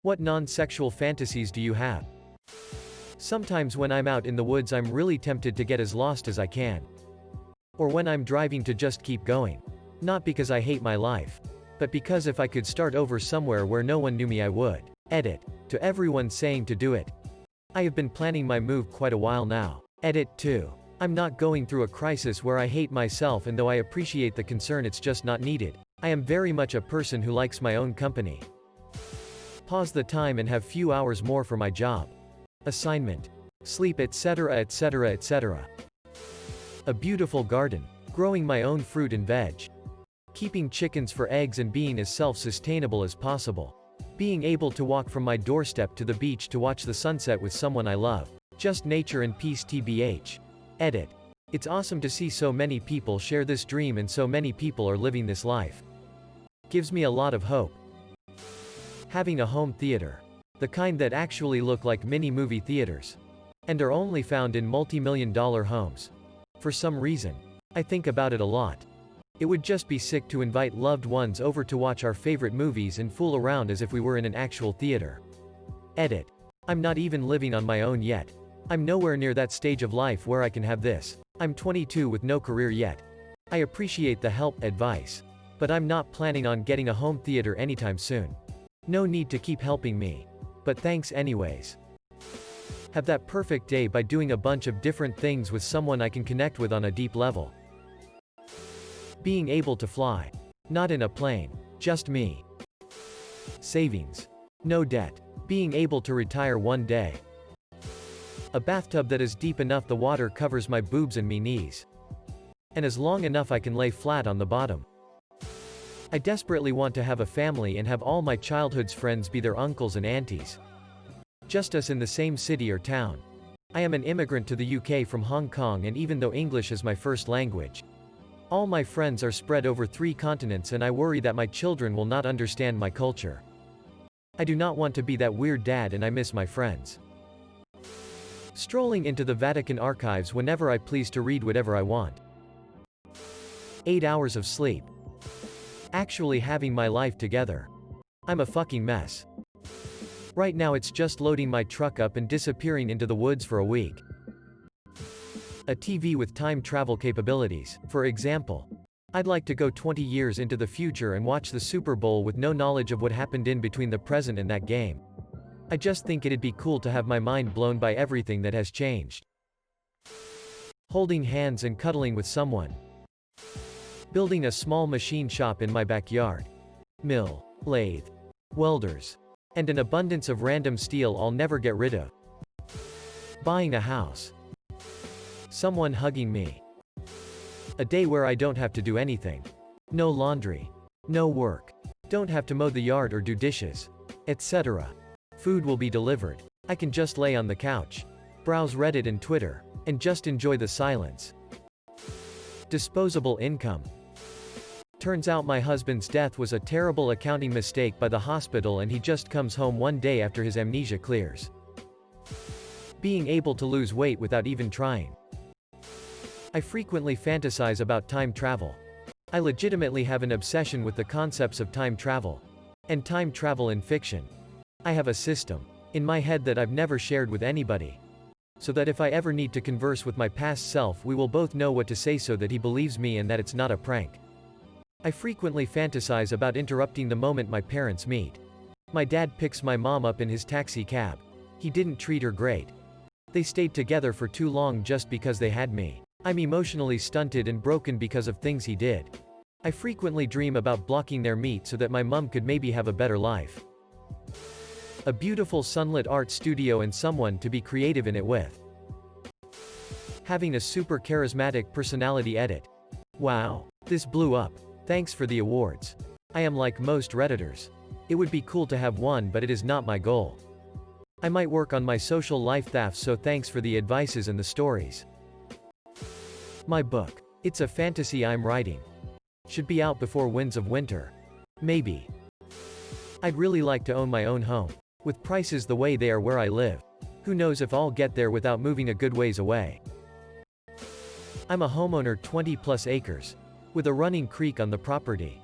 What non-sexual fantasies do you have? Sometimes when I'm out in the woods I'm really tempted to get as lost as I can. Or when I'm driving to just keep going. Not because I hate my life. But because if I could start over somewhere where no one knew me I would. Edit. To everyone saying to do it. I have been planning my move quite a while now. Edit 2. I'm not going through a crisis where I hate myself, and though I appreciate the concern, it's just not needed. I am very much a person who likes my own company. Pause the time and have few hours more for my job. Assignment. Sleep, etc., etc., etc. A beautiful garden. Growing my own fruit and veg. Keeping chickens for eggs and being as self-sustainable as possible. Being able to walk from my doorstep to the beach to watch the sunset with someone I love. Just nature and peace tbh. Edit. It's awesome to see so many people share this dream and so many people are living this life. Gives me a lot of hope. Having a home theater. The kind that actually look like mini movie theaters. And are only found in multi-million-dollar homes. For some reason. I think about it a lot. It would just be sick to invite loved ones over to watch our favorite movies and fool around as if we were in an actual theater. Edit. I'm not even living on my own yet. I'm nowhere near that stage of life where I can have this. I'm 22 with no career yet. I appreciate the help, advice. But I'm not planning on getting a home theater anytime soon. No need to keep helping me. But thanks anyways. Have that perfect day by doing a bunch of different things with someone I can connect with on a deep level. Being able to fly. Not in a plane. Just me. Savings. No debt. Being able to retire one day. A bathtub that is deep enough the water covers my boobs and me knees. And is long enough I can lay flat on the bottom. I desperately want to have a family and have all my childhood's friends be their uncles and aunties. Just us in the same city or town. I am an immigrant to the UK from Hong Kong, and even though English is my first language, all my friends are spread over 3 continents, and I worry that my children will not understand my culture. I do not want to be that weird dad, and I miss my friends. Strolling into the Vatican archives whenever I please to read whatever I want. 8 hours of sleep. Actually having my life together. I'm a fucking mess. Right now it's just loading my truck up and disappearing into the woods for a week. A TV with time travel capabilities, for example. I'd like to go 20 years into the future and watch the Super Bowl with no knowledge of what happened in between the present and that game. I just think it'd be cool to have my mind blown by everything that has changed. Holding hands and cuddling with someone. Building a small machine shop in my backyard. Mill, lathe, welders, and an abundance of random steel I'll never get rid of. Buying a house. Someone hugging me. A day where I don't have to do anything. No laundry. No work. Don't have to mow the yard or do dishes. Etc. Food will be delivered. I can just lay on the couch. Browse Reddit and Twitter. And just enjoy the silence. Disposable income. Turns out my husband's death was a terrible accounting mistake by the hospital, and he just comes home one day after his amnesia clears. Being able to lose weight without even trying. I frequently fantasize about time travel. I legitimately have an obsession with the concepts of time travel. And time travel in fiction. I have a system in my head that I've never shared with anybody. So that if I ever need to converse with my past self, we will both know what to say so that he believes me and that it's not a prank. I frequently fantasize about interrupting the moment my parents meet. My dad picks my mom up in his taxi cab. He didn't treat her great. They stayed together for too long just because they had me. I'm emotionally stunted and broken because of things he did. I frequently dream about blocking their meet so that my mom could maybe have a better life. A beautiful sunlit art studio and someone to be creative in it with. Having a super charismatic personality. Edit. Wow. This blew up. Thanks for the awards. I am like most Redditors. It would be cool to have one, but it is not my goal. I might work on my social life thefts, so thanks for the advices and the stories. My book. It's a fantasy I'm writing. Should be out before Winds of Winter. Maybe. I'd really like to own my own home. With prices the way they are where I live. Who knows if I'll get there without moving a good ways away. I'm a homeowner, 20+ acres. With a running creek on the property.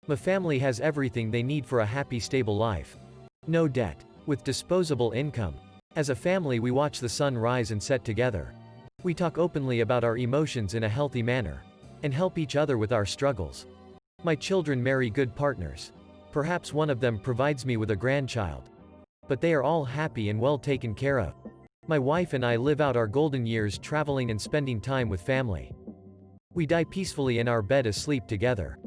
My family has everything they need for a happy, stable life. No debt. With disposable income. As a family we watch the sun rise and set together. We talk openly about our emotions in a healthy manner. And help each other with our struggles. My children marry good partners. Perhaps one of them provides me with a grandchild. But they are all happy and well taken care of. My wife and I live out our golden years traveling and spending time with family. We die peacefully in our bed asleep together.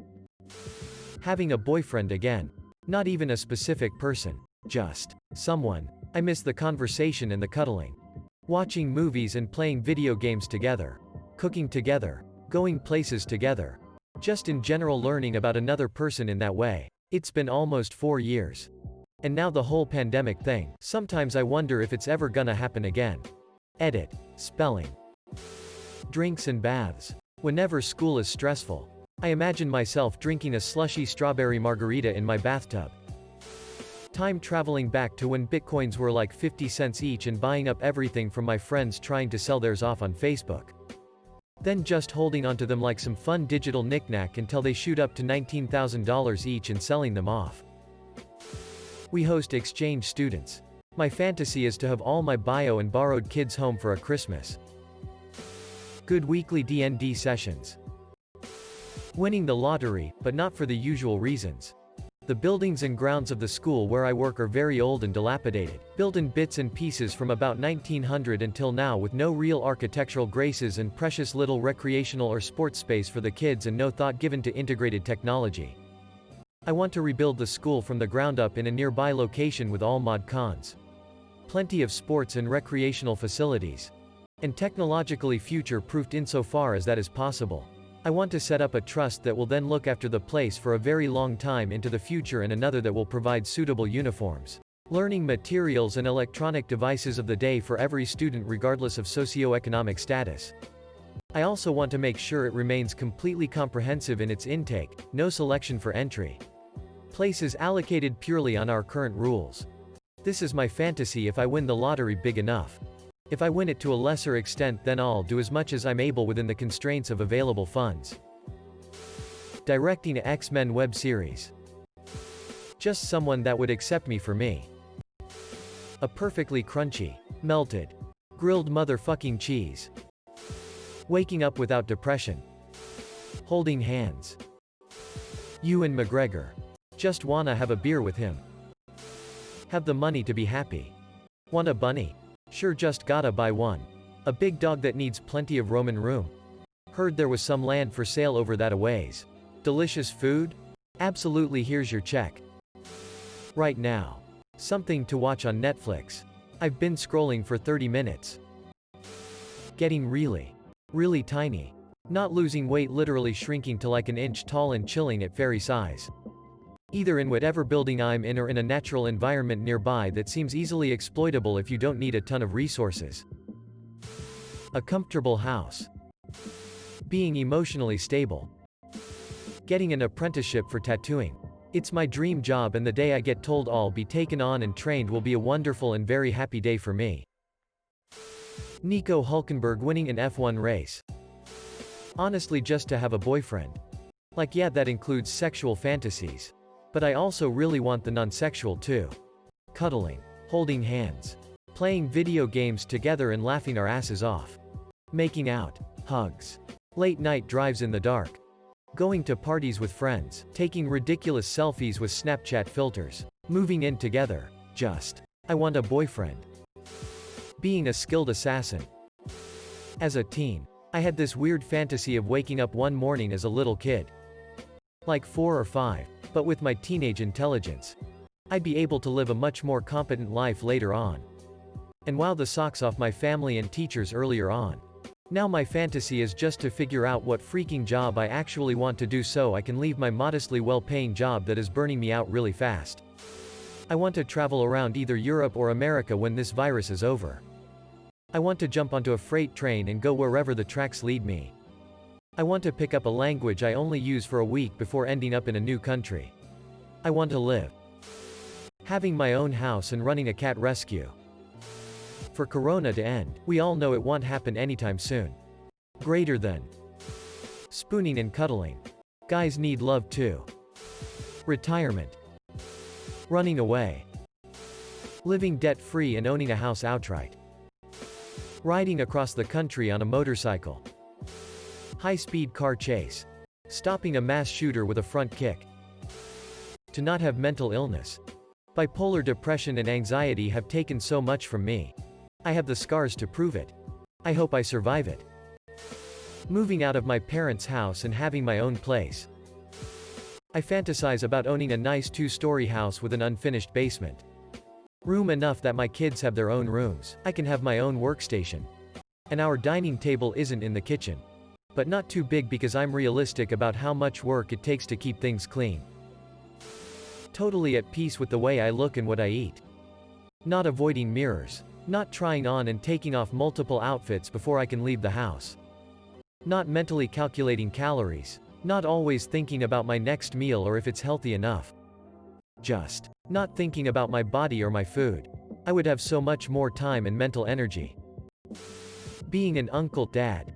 Having a boyfriend again. Not even a specific person. Just someone. I miss the conversation and the cuddling. Watching movies and playing video games together. Cooking together. Going places together. Just in general learning about another person in that way. It's been almost 4 years. And now the whole pandemic thing. Sometimes I wonder if it's ever gonna happen again. Edit. Spelling. Drinks and baths. Whenever school is stressful, I imagine myself drinking a slushy strawberry margarita in my bathtub. Time traveling back to when bitcoins were like 50 cents each and buying up everything from my friends trying to sell theirs off on Facebook. Then just holding onto them like some fun digital knickknack until they shoot up to $19,000 each and selling them off. We host exchange students. My fantasy is to have all my bio and borrowed kids home for a Christmas. Good weekly D&D sessions. Winning the lottery, but not for the usual reasons. The buildings and grounds of the school where I work are very old and dilapidated, built in bits and pieces from about 1900 until now with no real architectural graces and precious little recreational or sports space for the kids and no thought given to integrated technology. I want to rebuild the school from the ground up in a nearby location with all mod cons. Plenty of sports and recreational facilities. And technologically future-proofed insofar as that is possible. I want to set up a trust that will then look after the place for a very long time into the future and another that will provide suitable uniforms, learning materials and electronic devices of the day for every student regardless of socioeconomic status. I also want to make sure it remains completely comprehensive in its intake, no selection for entry. Places allocated purely on our current rules. This is my fantasy if I win the lottery big enough. If I win it to a lesser extent, then I'll do as much as I'm able within the constraints of available funds. Directing a X-Men web series. Just someone that would accept me for me. A perfectly crunchy, melted, grilled motherfucking cheese. Waking up without depression. Holding hands. Ewan McGregor. Just wanna have a beer with him. Have the money to be happy. Want a bunny? Sure, just gotta buy one. A big dog that needs plenty of room and room. Heard there was some land for sale over that a ways. Delicious food? Absolutely, here's your check. Right now. Something to watch on Netflix. I've been scrolling for 30 minutes. Getting really tiny. Not losing weight, literally shrinking to like an inch tall and chilling at fairy size. Either in whatever building I'm in or in a natural environment nearby that seems easily exploitable if you don't need a ton of resources. A comfortable house. Being emotionally stable. Getting an apprenticeship for tattooing. It's my dream job, and the day I get told I'll be taken on and trained will be a wonderful and very happy day for me. Nico Hulkenberg winning an F1 race. Honestly, just to have a boyfriend. Like, yeah, that includes sexual fantasies. But I also really want the non-sexual too. Cuddling. Holding hands. Playing video games together and laughing our asses off. Making out. Hugs. Late night drives in the dark. Going to parties with friends. Taking ridiculous selfies with Snapchat filters. Moving in together. Just. I want a boyfriend. Being a skilled assassin. As a teen, I had this weird fantasy of waking up one morning as a little kid. Like 4 or 5. But with my teenage intelligence, I'd be able to live a much more competent life later on. And wow the socks off my family and teachers earlier on. Now my fantasy is just to figure out what freaking job I actually want to do so I can leave my modestly well-paying job that is burning me out really fast. I want to travel around either Europe or America when this virus is over. I want to jump onto a freight train and go wherever the tracks lead me. I want to pick up a language I only use for a week before ending up in a new country. I want to live. Having my own house and running a cat rescue. For Corona to end, we all know it won't happen anytime soon. Greater than. Spooning and cuddling. Guys need love too. Retirement. Running away. Living debt-free and owning a house outright. Riding across the country on a motorcycle. High-speed car chase. Stopping a mass shooter with a front kick. To not have mental illness. Bipolar depression and anxiety have taken so much from me. I have the scars to prove it. I hope I survive it. Moving out of my parents' house and having my own place. I fantasize about owning a nice 2-story house with an unfinished basement. Room enough that my kids have their own rooms. I can have my own workstation. And our dining table isn't in the kitchen. But not too big because I'm realistic about how much work it takes to keep things clean. Totally at peace with the way I look and what I eat. Not avoiding mirrors. Not trying on and taking off multiple outfits before I can leave the house. Not mentally calculating calories. Not always thinking about my next meal or if it's healthy enough. Just not thinking about my body or my food. I would have so much more time and mental energy. Being an uncle, dad.